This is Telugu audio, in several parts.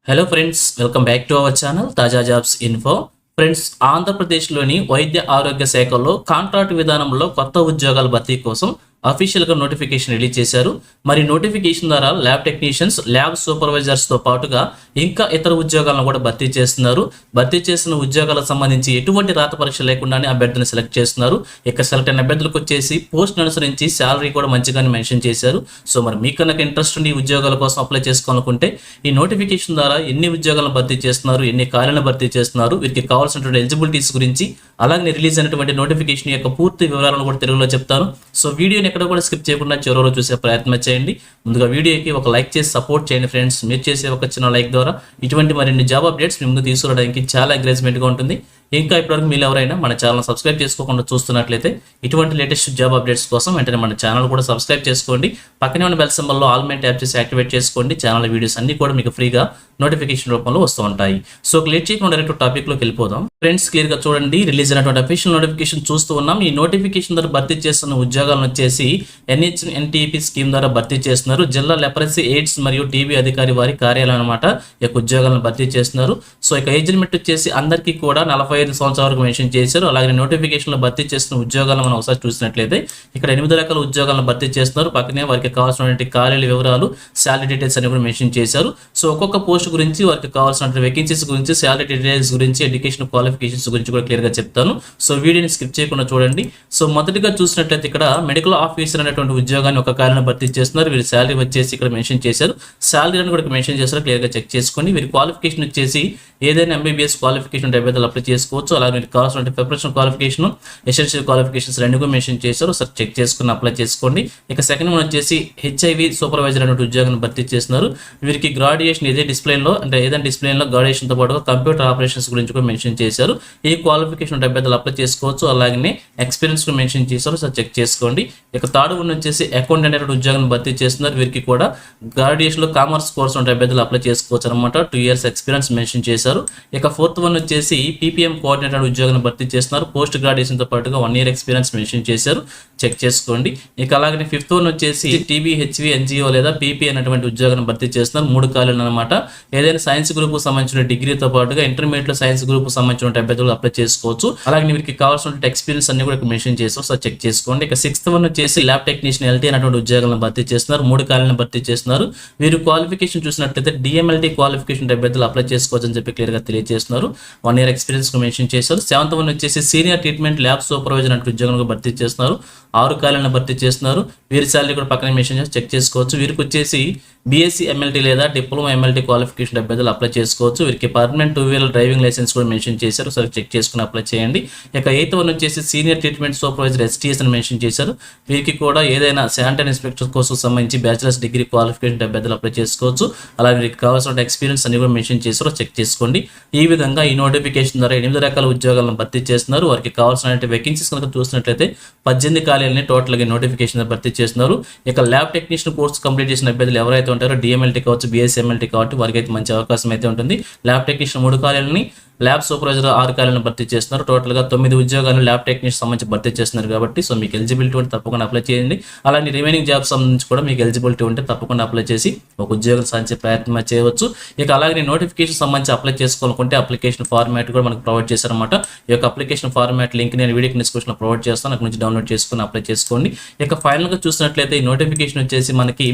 Hello friends, welcome back to our channel తాజా జాబ్స్ ఇన్ఫో. ఫ్రెండ్స్, ఆంధ్రప్రదేశ్లోని వైద్య ఆరోగ్య శాఖలో కాంట్రాక్ట్ విధానంలో కొత్త ఉద్యోగాల భర్తీ కోసం అఫీషియల్గా నోటిఫికేషన్ రిలీజ్ చేశారు. మరి నోటిఫికేషన్ ద్వారా ల్యాబ్ టెక్నీషియన్స్, ల్యాబ్ సూపర్వైజర్స్తో పాటుగా ఇంకా ఇతర ఉద్యోగాలను కూడా భర్తీ చేస్తున్నారు. భర్తీ చేసిన ఉద్యోగాలకు సంబంధించి ఎటువంటి రాత పరీక్ష లేకుండానే అభ్యర్థిని సెలెక్ట్ చేస్తున్నారు. ఇక సెలెక్ట్ అయిన అభ్యర్థులకు వచ్చేసి పోస్ట్ అనుసరించి శాలరీ కూడా మంచిగానే మెన్షన్ చేశారు. సో మరి మీకు కనుక ఇంట్రెస్ట్ ఉండి ఈ ఉద్యోగాల కోసం అప్లై చేసుకోవాలనుకుంటే ఈ నోటిఫికేషన్ ద్వారా ఎన్ని ఉద్యోగాలను భర్తీ చేస్తున్నారు, ఎన్ని ఖాళీలను భర్తీ చేస్తున్నారు, వీరికి కావాల్సినటువంటి ఎలిజిబిలిటీస్ గురించి, అలాగే రిలీజ్ అయినటువంటి నోటిఫికేషన్ యొక్క పూర్తి వివరాలను కూడా తెలుగులో చెప్తాను. సో వీడియోని ఎక్కడ కూడా స్కిప్ చేయకుండా చివరిలో చూసే ప్రయత్నం చేయండి. ముందుగా వీడియోకి ఒక లైక్ చేసి సపోర్ట్ చేయండి ఫ్రెండ్స్. మీరు చేసే ఒక చిన్న లైక్ ద్వారా ఇటువంటి మరిన్ని జాబ్ అప్డేట్స్ మీ ముందు తీసుకురావడానికి చాలా ఎంకరేజ్మెంట్గా ఉంటుంది. ఇంకా ఇప్పటివరకు మీరు ఎవరైనా మన ఛానల్ సబ్స్క్రైబ్ చేసుకోకుండా చూస్తున్నట్లయితే ఇటువంటి లేటెస్ట్ జాబ్ అప్డేట్స్ కోసం వెంటనే మన ఛానల్ కూడా సబ్స్క్రైబ్ చేసుకోండి. పక్కనే ఉన్న బెల్ సింబల్లో ఆల్ మే ట్యాప్ చేసి యాక్టివేట్ చేసుకోండి. ఛానల్ వీడియోస్ అన్ని కూడా మీకు ఫ్రీగా నోటిఫికేషన్ రూపంలో వస్తూ ఉంటాయి. సో లేట్ చేయకుండా డైరెక్ట్ టాపిక్లోకి వెళ్ళిపోదాం. ఫ్రెండ్స్, క్లియర్గా చూడండి, రిలీజ్ అయినటువంటి అఫీషియల్ నోటిఫికేషన్ చూస్తూ ఉన్నాం. ఈ నోటిఫికేషన్ ద్వారా భర్తీ చేస్తున్న ఉద్యోగాలను వచ్చేసి NHNTP స్కీమ్ ద్వారా భర్తీ చేస్తున్నారు. జిల్లా లెపరసీ, ఎయిడ్స్ మరియు టీబీ అధికారి వారి కార్యాలయం అనమాట ఈ యొక్క ఉద్యోగాలను భర్తీ చేస్తున్నారు. సో ఇక ఏజ్ లిమిట్ వచ్చేసి అందరికీ కూడా 45 సంవత్సరాల వరకు మెన్షన్ చేశారు. అలాగే నోటిఫికేషన్లో భర్తీ చేస్తున్న ఉద్యోగాలను మనం ఒకసారి చూసినట్లయితే ఇక్కడ 8 రకాల ఉద్యోగాలను భర్తీ చేస్తున్నారు. పక్కనే వారికి కావాల్సినటువంటి ఖాళీల వివరాలు, శాలరీ డీటెయిల్స్ అని కూడా మెన్షన్ చేశారు. సో ఒక్కొక్క పోస్ట్ గురించి, వారికి కావాల్సినటువంటి వేకెన్సీస్ గురించి, శాలరీ డీటెయిల్స్ గురించి, ఎడ్యుకేషన్ క్వాలిఫికేషన్స్ గురించి కూడా క్లియర్గా చెప్తాను. సో వీడియోని స్కిప్ చేయకుండా చూడండి. సో మొదటిగా చూసినట్లయితే ఇక్కడ మెడికల్ ఆఫీసర్ అనేటువంటి ఉద్యోగాన్ని ఒక ఖాళీని భర్తీ చేస్తున్నారు. వీరి శాలరీ వచ్చేసి ఇక్కడ మెన్షన్ చేశారు. శాలరీ అని కూడా మెన్షన్ చేశారు, క్లియర్గా చెక్ చేసుకోండి. వీరి క్వాలిఫికేషన్ వచ్చేసి ఏదైనా MBBS క్వాలిఫికేషన్ అభ్యర్థులు అప్లై చేసుకోవచ్చు. అలాగే మీకు కావాల్సిన ప్రిపరేషన్ క్వాలిఫికేషన్, ఎసెన్షియల్ క్వాలిఫికేషన్స్ రెండు కూడా మెన్షన్ చేశారు. ఒకసారి చెక్ చేసుకుని అప్లై చేసుకోండి. ఇక సెకండ్ వన్ వచ్చేసి HIV సూపర్వైజర్ అనే ఉద్యోగాన్ని భర్తీ చేస్తున్నారు. వీరికి గ్రాడ్యుయేషన్ ఇదే డిస్ప్లేలో, అంటే ఏదైనా డిస్ప్లేలో గ్రాడ్యుయేషన్తో పాటుగా కంప్యూటర్ ఆపరేషన్స్ గురించి కూడా మెన్షన్ చేశారు. ఈ క్వాలిఫికేషన్ అభ్యర్థులు అప్లై చేసుకోవచ్చు. అలాగే ఎక్స్పీరియన్స్ కూడా మెన్షన్ చేశారు. సో చెక్ చేసుకోండి. ఇక థర్డ్ వన్ వచ్చేసి అకౌంటెంట్ అనే ఉద్యోగాన్ని భర్తీ చేస్తున్నారు. వీరికి కూడా గ్రాడ్యుయేషన్లో కామర్స్ కోర్స్ ఉంటే అభ్యర్థులు అప్లై చేసుకోవచ్చు అనమాట. 2 years ఎక్స్పీరియన్స్ మెన్షన్ చేశారు. ఇక ఫోర్త్ వన్ వచ్చేసి PPM కోఆర్డినేటర్ ఉద్యోగాన్ని భర్తీ చేస్తున్నారు. పోస్ట్ గ్రాడ్యుయేషన్తో పాటుగా 1 year ఎక్స్పీరియన్స్ మెన్షన్ చేశారు. చెక్ చేసుకోండి. ఇక అలాగే ఫిఫ్త్ వన్ వచ్చేసి TBHV NGO లేదా PP అనేటువంటి ఉద్యోగాన్ని భర్తీ చేస్తున్నారు. 3 ఖాళీలు అనమాట. ఏదైనా సైన్స్ గ్రూప్ సంబంధించిన డిగ్రీతో పాటుగా ఇంటర్మీడియట్ సైన్స్ గ్రూప్ సంబంధించిన అభ్యర్థులు అప్లై చేసుకోవచ్చు. అలాగే వీరికి కావాల్సిన ఎక్స్పీరియన్స్ అన్ని కూడా మెన్షన్ చేస్తారు. సో చెక్ చేసుకోండి. ఇక సిక్స్త్ వన్ వచ్చేసి ల్యాబ్ టెక్నీషియన్ LT అనేటువంటి ఉద్యోగాలను భర్తీ చేస్తున్నారు. 3 ఖాళీలను భర్తీ చేస్తున్నారు. వీరు క్వాలిఫికేషన్ చూసినట్లయితే DMLT క్వాలిఫికేషన్ అభ్యర్థులు అప్లై చేసుకోవచ్చు అని చెప్పి క్లియర్గా తెలియజేస్తున్నారు. 1 year ఎక్స్పీరియన్స్ మెన్షన్ చేశారు. సెవెంత్ వన్ వచ్చేసి సీనియర్ ట్రీట్మెంట్ ల్యాబ్ సూపర్వైజర్ అంటే ఉద్యోగాలను భర్తీ చేస్తున్నారు. 6 ఖాళీలను భర్తీ చేస్తున్నారు. వీరి శాలరీ కూడా పక్కనే మెన్షన్ చేసి చెక్ చేసుకోవచ్చు. వీరికి వచ్చేసి BSc MLT లేదా డిప్లొమా MLT క్వాలిఫికేషన్ అభ్యర్థులు అప్లై చేసుకోవచ్చు. వీరికి పర్మనెంట్ 2-wheeler డ్రైవింగ్ లైసెన్స్ కూడా మెన్షన్ చేశారు. సరే చెక్ చేసుకుని అప్లై చేయండి. ఇక ఎయిత్ వన్ వచ్చేసి సీనియర్ ట్రీట్మెంట్ సూపర్వైజర్ STS అని మెన్షన్ చేశారు. వీరికి కూడా ఏదైనా శానిటరీ ఇన్స్పెక్టర్ కోసం సంబంధించి బ్యాచిలర్స్ డిగ్రీ క్వాలిఫికేషన్ అభ్యర్థులు అప్లై చేసుకోవచ్చు. అలాగే వీరికి కావాల్సిన ఎక్స్పీరియన్స్ అన్ని కూడా మెన్షన్ చేశారు. చెక్ చేసుకోండి. ఈ విధంగా ఈ నోటిఫికేషన్ ద్వారా 8 రకాల ఉద్యోగాలను భర్తీ చేస్తున్నారు. వారికి కావాల్సిన వేకెన్సీస్ కనుక చూసినట్లయితే 18 ఖాళీలని టోటల్గా నోటిఫికేషన్ భర్తీ చేస్తున్నారు. ఇక ల్యాబ్ టెక్నీషియన్ కోర్స్ కంప్లీట్ చేసిన అభ్యర్థులు ఎవరైతే ఉంటారో DMLT కావచ్చు, BSc MLT కాబట్టి వారికి అయితే మంచి అవకాశం అయితే ఉంటుంది. ల్యాబ్ టెక్నీషియన్ 3 ఖాళీలని, ల్యాబ్ సూపర్వైజర్ 6 ఖాళీలను భర్తీ చేస్తున్నారు. టోటల్గా 9 ఉద్యోగాలు ల్యాబ్ టెక్నీషియన్ సంబంధించి భర్తీ చేస్తున్నారు కాబట్టి సో మీకు ఎలిజిబిలిటీ ఉంటే తప్పకుండా అప్లై చేయండి. అలాగే రిమైనింగ్ జాబ్స్ సంబంధించి కూడా మీకు ఎలిజిబిలిటీ ఉంటే తప్పకుండా అప్లై చేసి ఒక ఉద్యోగం సాధించే ప్రయత్నం చేయవచ్చు. ఇక అలాగే నోటిఫికేషన్ సంబంధించి అప్లై చేసుకోవాలనుకుంటే అప్లికేషన్ ఫార్మాట్ కూడా మనకు ప్రొవైడ్ చేశారన్నమాట. ఈ యొక్క అప్లికేషన్ ఫార్మాట్ లింక్ నేను వీడియో డిస్క్రిప్షన్లో ప్రొవైడ్ చేస్తాను. అక్కడ నుంచి డౌన్లోడ్ చేసుకుని అప్లై చేసుకోండి. ఇక ఫైనల్గా చూసినట్లయితే ఈ నోటిఫికేషన్ వచ్చేసి మనకి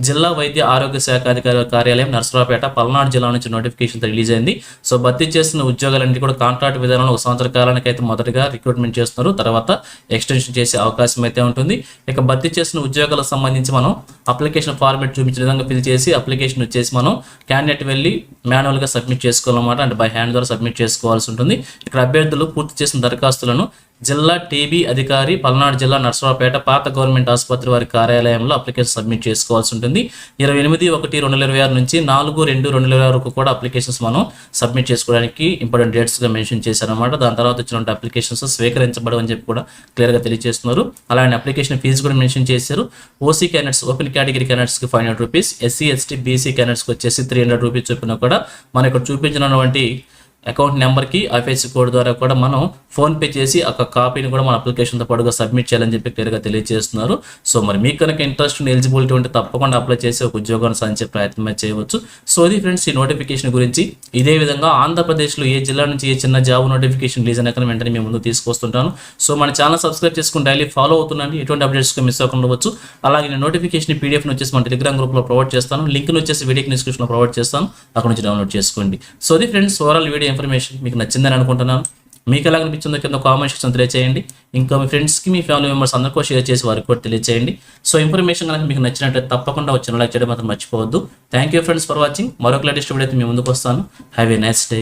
జిల్లా వైద్య ఆరోగ్య శాఖ అధికారి కార్యాలయం నర్సరావుపేట, పల్నాడు జిల్లా నుంచి నోటిఫికేషన్ రిలీజ్ అయింది. సో భర్తీ చేస్తున్న ఉద్యోగాలన్నీ కూడా కాంట్రాక్ట్ విధానంలో 1 సంవత్సర కాలానికి అయితే మొదటగా రిక్రూట్మెంట్ చేస్తున్నారు. తర్వాత ఎక్స్టెన్షన్ చేసే అవకాశం అయితే ఉంటుంది. ఇక భర్తీ చేసిన ఉద్యోగాలకు సంబంధించి మనం అప్లికేషన్ ఫార్మాట్ చూపించిన విధంగా ఫిల్ చేసి అప్లికేషన్ వచ్చేసి మనం క్యాండిడేట్ వెళ్ళి మాన్యువల్గా సబ్మిట్ చేసుకోవాలన్నమాట. అంటే బై హ్యాండ్ ద్వారా సబ్మిట్ చేసుకోవాల్సి ఉంటుంది. ఇక్కడ అభ్యర్థులు పూర్తి చేసిన దరఖాస్తులను జిల్లా TB అధికారి, పల్నాడు జిల్లా నర్సరావుపేట పాత గవర్నమెంట్ ఆసుపత్రి వారి కార్యాలయంలో అప్లికేషన్ సబ్మిట్ చేసుకోవాల్సి ఉంటుంది. 28/1/2026 నుంచి 4/2/2026 వరకు కూడా అప్లికేషన్స్ మనం సబ్మిట్ చేసుకోవడానికి ఇంపార్టెంట్ డేట్స్గా మెన్షన్ చేశారనమాట. దాని తర్వాత వచ్చినటువంటి అప్లికేషన్స్ స్వీకరించబడవని చెప్పి కూడా క్లియర్గా తెలియజేస్తున్నారు. అలాగే అప్లికేషన్ ఫీజు కూడా మెన్షన్ చేశారు. OC క్యాండిడేట్స్, ఓపెన్ కేటగిరీ క్యాండిడేట్స్కి 500 రూపీస్, SC ST BC క్యాండిడేట్స్కి వచ్చేసి 300 రూపీస్ చొప్పున కూడా మన ఇక్కడ చూపించినటువంటి అకౌంట్ నెంబర్కి ఐఎఫ్ఎస్సి కోడ్ ద్వారా కూడా మనం ఫోన్పే చేసి ఒక కాపీని కూడా మన అప్లికేషన్తో పాటుగా సబ్మిట్ చేయాలని చెప్పి క్లియర్గా తెలియజేస్తున్నారు. సో మరి మీకు కనుక ఇంట్రెస్ట్ ఎలిజిబిలిటీ ఉంటే తప్పకుండా అప్లై చేసి ఒక ఉద్యోగాన్ని సాధించే ప్రయత్నం చేయవచ్చు. సో ఇది ఫ్రెండ్స్ ఈ నోటిఫికేషన్ గురించి. ఇదే విధంగా ఆంధ్రప్రదేశ్లో ఏ జిల్లా నుంచి ఏ చిన్న జాబ్ నోటిఫికేషన్ రిలీజ్ అయినా కానీ వెంటనే మేము ముందు తీసుకొస్తుంటాను. సో మన ఛానల్ సబ్స్క్రైబ్ చేసుకుని డైలీ ఫాలో అవుతున్నాను, ఎటువంటి అప్డేట్స్ మిస్ అవ్వకుండా ఉండవచ్చు. అలాగే నేను నోటిఫికేషన్ పీడిఎఫ్ని వచ్చేసి మన టెలిగ్రామ్ గ్రూప్లో ప్రొవైడ్ చేస్తాను. లింక్ను వచ్చేసి వీడియోకి డిస్క్రిప్షన్లో ప్రొవైడ్ చేస్తాను, అక్కడ నుంచి డౌన్లోడ్ చేసుకోండి. సో ఇది ఫ్రెండ్స్ ఓవరాల్ వీడియో ఇన్ఫర్మేషన్ మీకు నచ్చిందని అనుకుంటున్నాను. మీకు ఎలా అనిపించిందో కింద కామెంట్ సెక్షన్ తెలియజేయండి. ఇంకా మీ ఫ్రెండ్స్కి మీ ఫ్యామిలీ మెంబర్స్ అందరికీ షేర్ చేసి వారికి కూడా తెలియజేయండి. సో ఇన్ఫర్మేషన్ కనుక మీకు నచ్చినట్లయితే తప్పకుండా వచ్చిన లైక్ చేయడం మాత్రం మర్చిపోవద్దు. Thank you friends for watching. మరొక లేటెస్ట్ వీడియో అయితే మీ ముందుకు వస్తాను. Have a nice day.